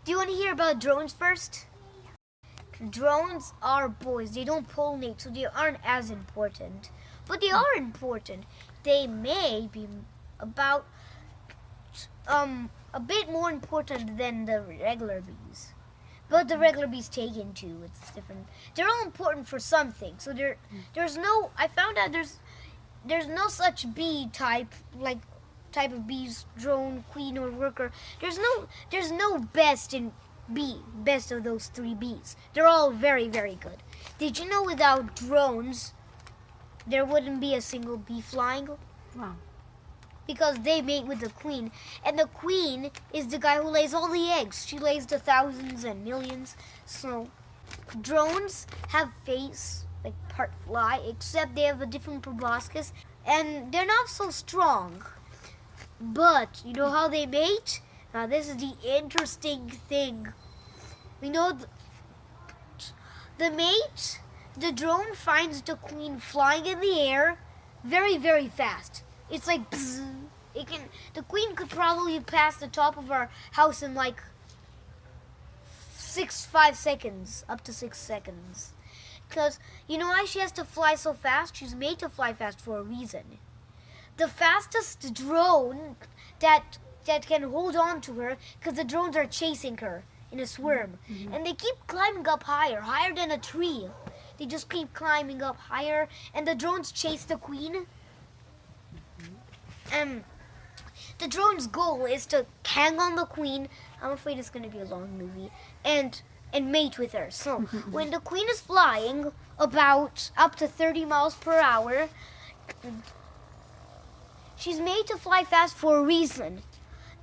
Do you want to hear about drones first? Drones are boys. They don't pollinate, so they aren't as important. But they are important. They may be about a bit more important than the regular bees. But the regular bees take in too. It's different. They're all important for something. So there's no. I found out there's no such bee type of bees, drone, queen, or worker. There's no best of those three bees. They're all very, very good. Did you know without drones there wouldn't be a single bee flying? Wow. Because they mate with the queen, and the queen is the guy who lays all the eggs. She lays the thousands and millions. So drones have face like part fly, except they have a different proboscis, and they're not so strong. But you know how they mate? Now this is the interesting thing. We know the mate. The drone finds the queen flying in the air, very, very fast. It's like bzz. The queen could probably pass the top of our house in like 5 seconds, up to 6 seconds. Because you know why she has to fly so fast? She's made to fly fast for a reason. The fastest drone that can hold on to her, because the drones are chasing her in a swarm, and they keep climbing up higher than a tree. They just keep climbing up higher, and the drones chase the queen. The drone's goal is to hang on the queen. I'm afraid it's going to be a long movie, and mate with her. So when the queen is flying about up to 30 miles per hour, she's made to fly fast for a reason.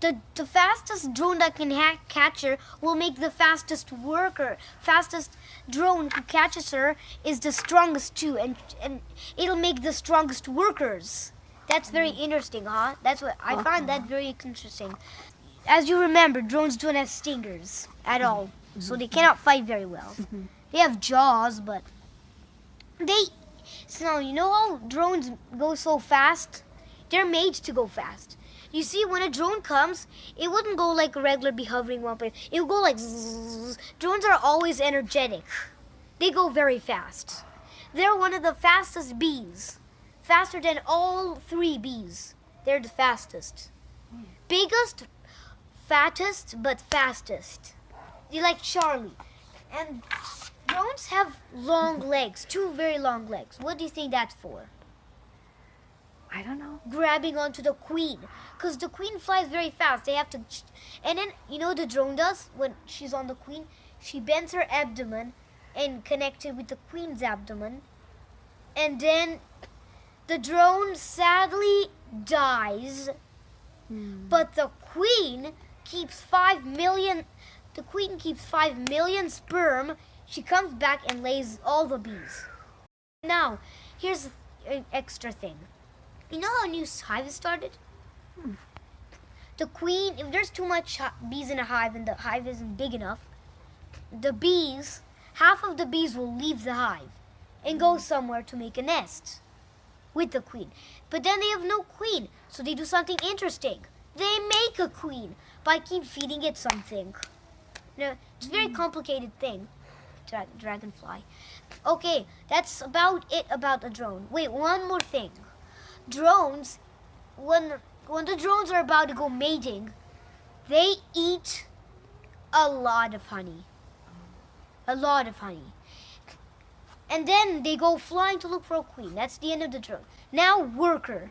The fastest drone that can catch her will make the fastest worker. Fastest drone who catches her is the strongest too, and it'll make the strongest workers. That's very interesting, huh? That's what I find that very interesting. As you remember, drones don't have stingers at all, so they cannot fight very well. They have jaws, but so you know how drones go so fast? They're made to go fast. You see, when a drone comes, it wouldn't go like a regular bee hovering one place. It would go like zzz. Drones are always energetic. They go very fast. They're one of the fastest bees. Faster than all three bees. They're the fastest. Biggest, fattest, but fastest. They're like Charlie. And drones have long legs, 2 very long legs. What do you think that's for? I don't know. Grabbing onto the queen, because the queen flies very fast. They have to, and then you know what the drone does when she's on the queen? She bends her abdomen and connects it with the queen's abdomen, and then the drone sadly dies. But the queen keeps 5 million. The queen keeps 5 million sperm. She comes back and lays all the bees. Now, here's an extra thing. You know how a new hive is started? The queen, if there's too much bees in a hive and the hive isn't big enough, half of the bees will leave the hive and go somewhere to make a nest with the queen. But then they have no queen, so they do something interesting. They make a queen by keep feeding it something. Now, it's a very complicated thing. Dragonfly. Okay, that's about it about a drone. Wait, one more thing. Drones, when the drones are about to go mating, they eat a lot of honey. A lot of honey. And then they go flying to look for a queen. That's the end of the drone. Now worker.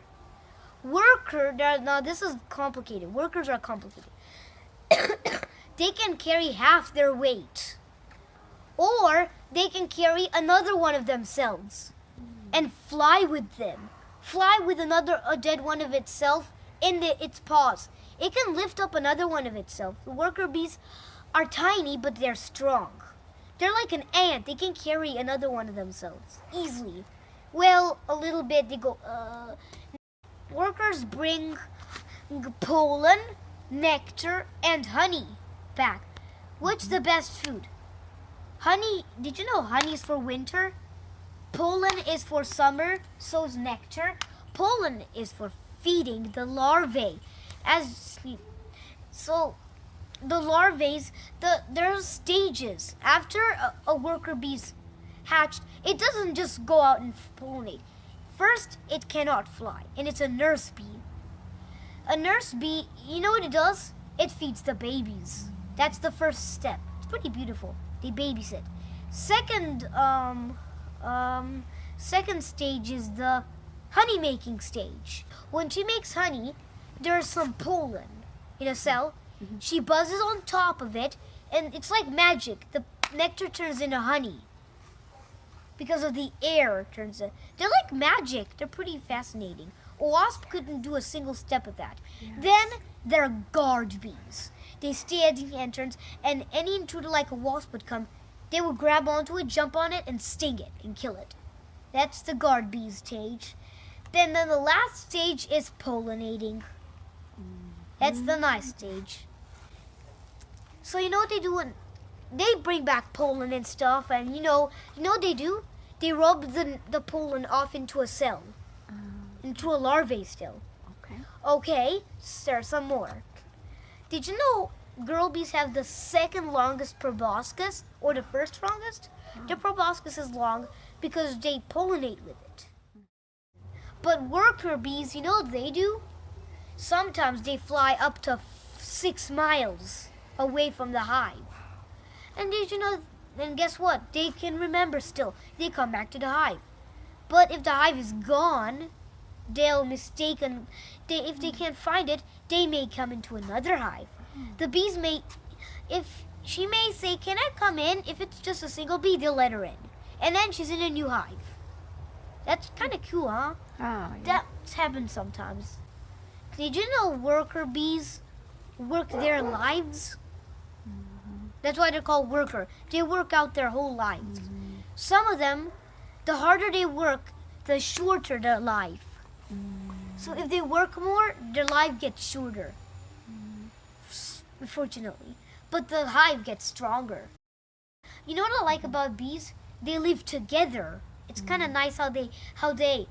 Now this is complicated. Workers are complicated. They can carry half their weight. Or they can carry another one of themselves and fly with them. Fly with a dead one of itself in its paws. It can lift up another one of itself. The worker bees are tiny, but they're strong. They're like an ant. They can carry another one of themselves easily. Well, a little bit. They go, Workers bring pollen, nectar, and honey back. What's the best food? Honey, did you know honey is for winter? Pollen is for summer, so is nectar. Pollen is for feeding the larvae as sleep. So the larvae, there's stages. After a worker bee's hatched, it doesn't just go out and pollinate. First, it cannot fly, and it's a nurse bee. A nurse bee, you know what it does? It feeds the babies. That's the first step. It's pretty beautiful. They babysit. Second stage is the honey making stage. When she makes honey, there's some pollen in a cell. She buzzes on top of it, and it's like magic. The nectar turns into honey because of the air turns in. They're like magic. They're pretty fascinating. A wasp couldn't do a single step of that. Yes. Then there are guard bees. They stay at the entrance, and any intruder like a wasp would come, they would grab onto it, jump on it, and sting it and kill it. That's the guard bee stage. Then the last stage is pollinating. That's the nice stage. So you know what they do when they bring back pollen and stuff, and you know what they do? They rub the pollen off into a cell, into a larvae still. Okay. Okay, there's some more. Did you know girl bees have the second longest proboscis, or the first longest? The proboscis is long because they pollinate with it. But worker bees, you know what they do? Sometimes they fly up to 6 miles away from the hive. And did you know, and guess what? They can remember still. They come back to the hive. But if the hive is gone, if they can't find it, they may come into another hive. The bees she may say, "Can I come in?" If it's just a single bee, they'll let her in. And then she's in a new hive. That's kind of cool, huh? Oh, yeah. That's happened sometimes. Did you know worker bees work their lives? That's why they're called worker. They work out their whole lives. Some of them, the harder they work, the shorter their life. So if they work more, their life gets shorter, unfortunately. But the hive gets stronger. You know what I like about bees? They live together. It's kind of nice how they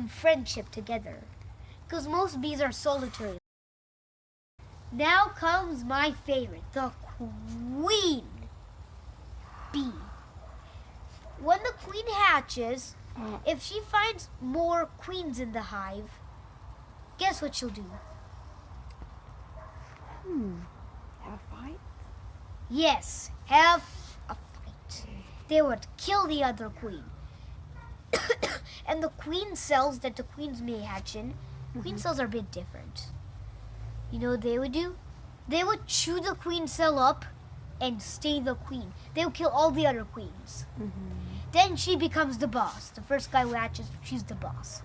friendship together. Because most bees are solitary. Now comes my favorite, the queen bee. When the queen hatches, if she finds more queens in the hive, guess what she'll do? Have a fight? Yes, have a fight. They would kill the other queen. And the queen cells that the queens may hatch in, queen cells are a bit different. You know what they would do? They would chew the queen cell up and stay the queen. They would kill all the other queens. Then she becomes the boss. The first guy who hatches, she's the boss.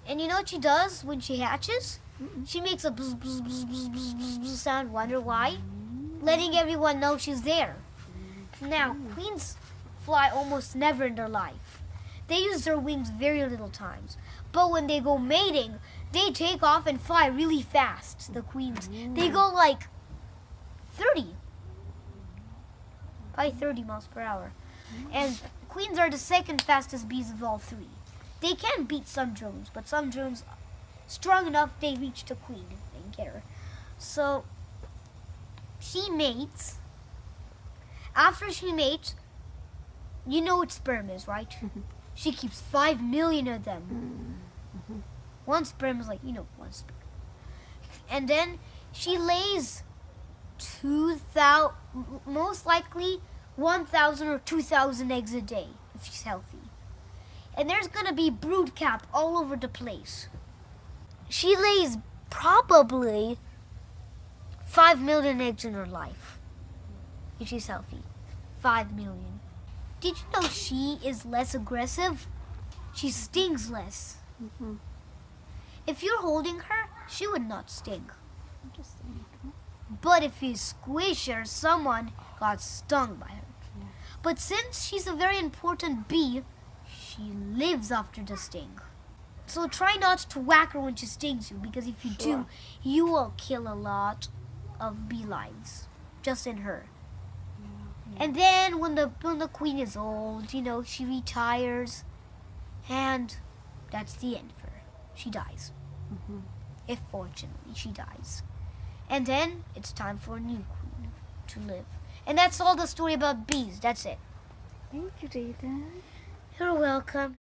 And you know what she does when she hatches? She makes a bzz, bzz, bzz, bzz, bzz, bzz, bzz sound. Wonder why? Letting everyone know she's there. Now, queens fly almost never in their life. They use their wings very little times. But when they go mating, they take off and fly really fast, the queens. They go like 30. Probably 30 miles per hour. And queens are the second fastest bees of all three. They can beat some drones, but some drones strong enough they reach the queen and get her. So she mates. After she mates, you know what sperm is, right? She keeps 5 million of them. One sperm is like, one sperm. And then she lays 2,000, most likely 1,000 or 2,000 eggs a day if she's healthy. And there's gonna be brood cap all over the place. She lays probably 5 million eggs in her life if she's healthy. 5 million. Did you know she is less aggressive? She stings less. If you're holding her, she would not sting. Interesting. But if you squish her, someone got stung by her. But since she's a very important bee, she lives after the sting. So try not to whack her when she stings you, because if you do, you will kill a lot of bee lives just in her. And then when the queen is old, she retires, and that's the end for her. She dies. If fortunately she dies. And then it's time for a new queen to live. And that's all the story about bees. That's it. Thank you, Jayden. You're welcome.